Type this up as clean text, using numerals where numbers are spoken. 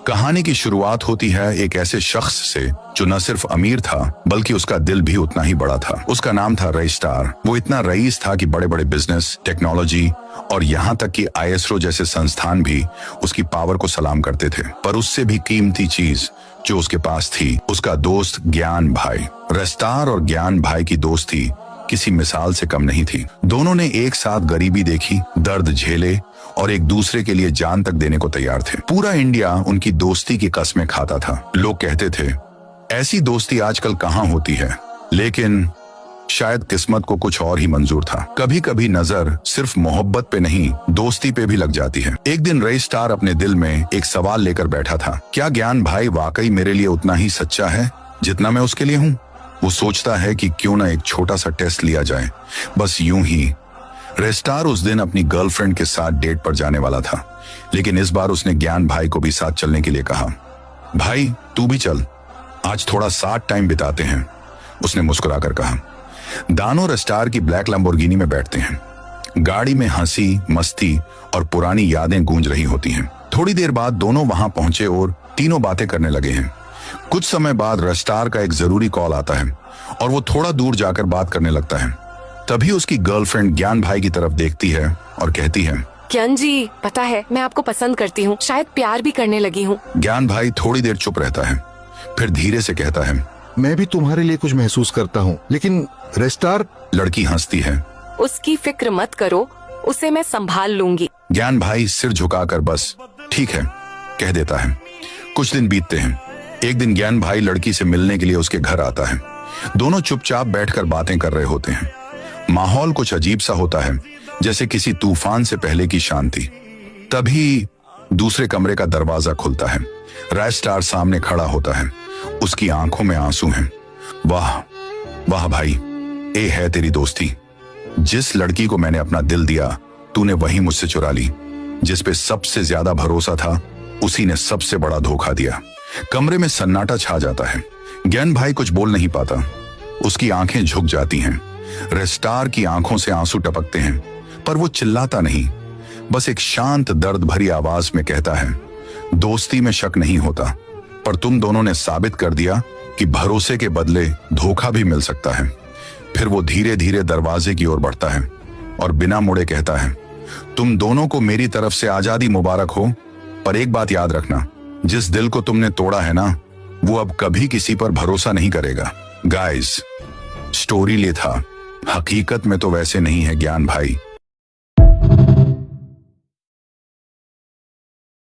कहानी की शुरुआत होती है एक ऐसे शख्स से जो न सिर्फ अमीर था बल्कि उसका दिल भी उतना ही बड़ा था। उसका नाम था रे स्टार। वो इतना रईस था कि बड़े बड़े बिजनेस, टेक्नोलॉजी और यहाँ तक कि ISRO जैसे संस्थान भी उसकी पावर को सलाम करते थे। पर उससे भी कीमती चीज जो उसके पास थी, उसका दोस्त ज्ञान भाई। रे स्टार और ज्ञान भाई की दोस्ती किसी मिसाल से कम नहीं थी। दोनों ने एक साथ गरीबी देखी, दर्द झेले और एक दूसरे के लिए जान तक देने को तैयार थे। पूरा इंडिया उनकी दोस्ती की कस्में खाता था। लोग कहते थे ऐसी दोस्ती आजकल कहाँ होती है, लेकिन शायद किस्मत को कुछ और ही मंजूर था। कभी कभी नजर सिर्फ मोहब्बत पे नहीं, दोस्ती पे भी लग जाती है। एक दिन रे स्टार अपने दिल में एक सवाल लेकर बैठा था, क्या ज्ञान भाई वाकई मेरे लिए उतना ही सच्चा है जितना मैं उसके लिए हूँ? वो सोचता है कि क्यों ना एक छोटा सा टेस्ट लिया जाए। बस यूं ही रे स्टार उस दिन अपनी गर्लफ्रेंड के साथ डेट पर जाने वाला था, लेकिन इस बार उसने ज्ञान भाई को भी साथ चलने के लिए कहा। भाई तू भी चल, आज थोड़ा साथ टाइम बिताते हैं, उसने मुस्कुराकर कहा। दानो रे स्टार की ब्लैक लैम्बोर्गिनी में बैठते हैं। गाड़ी में हंसी, मस्ती और पुरानी यादें गूंज रही होती हैं। थोड़ी देर बाद दोनों वहां पहुंचे और तीनों बातें करने लगे हैं। कुछ समय बाद रे स्टार का एक जरूरी कॉल आता है और वो थोड़ा दूर जाकर बात करने लगता है। तभी उसकी गर्लफ्रेंड ज्ञान भाई की तरफ देखती है और कहती है, ज्ञान जी, पता है मैं आपको पसंद करती हूँ, शायद प्यार भी करने लगी हूँ। ज्ञान भाई थोड़ी देर चुप रहता है, फिर धीरे से कहता है, मैं भी तुम्हारे लिए कुछ महसूस करता हूँ, लेकिन रे स्टार। लड़की हंसती है, उसकी फिक्र मत करो, उसे मैं संभाल लूंगी। ज्ञान भाई सिर झुकाकर बस ठीक है कह देता है। कुछ दिन बीतते हैं। एक दिन ज्ञान भाई लड़की से मिलने के लिए उसके घर आता है। दोनों चुपचाप बैठकर बातें कर रहे होते हैं। माहौल कुछ अजीब सा होता है, जैसे किसी तूफान से पहले की शांति। तभी दूसरे कमरे का दरवाजा खुलता है। रे स्टार सामने खड़ा होता है, उसकी आंखों में आंसू हैं। वाह वाह भाई, ये है तेरी दोस्ती। जिस लड़की को मैंने अपना दिल दिया, तूने वही मुझसे चुरा ली। जिस पे सबसे ज्यादा भरोसा था, उसी ने सबसे बड़ा धोखा दिया। कमरे में सन्नाटा छा जाता है। ज्ञान भाई कुछ बोल नहीं पाता, उसकी आंखें झुक जाती हैं। रे स्टार की आंखों से आंसू टपकते हैं, पर वो चिल्लाता नहीं, बस एक शांत दर्द भरी आवाज में कहता है, दोस्ती में शक नहीं होता, पर तुम दोनों ने साबित कर दिया कि भरोसे के बदले धोखा भी मिल सकता है। फिर वो धीरे धीरे दरवाजे की ओर बढ़ता है और बिना मुड़े कहता है, तुम दोनों को मेरी तरफ से आजादी मुबारक हो, पर एक बात याद रखना, जिस दिल को तुमने तोड़ा है ना, वो अब कभी किसी पर भरोसा नहीं करेगा। गाइस, स्टोरी ले था, हकीकत में तो वैसे नहीं है ज्ञान भाई।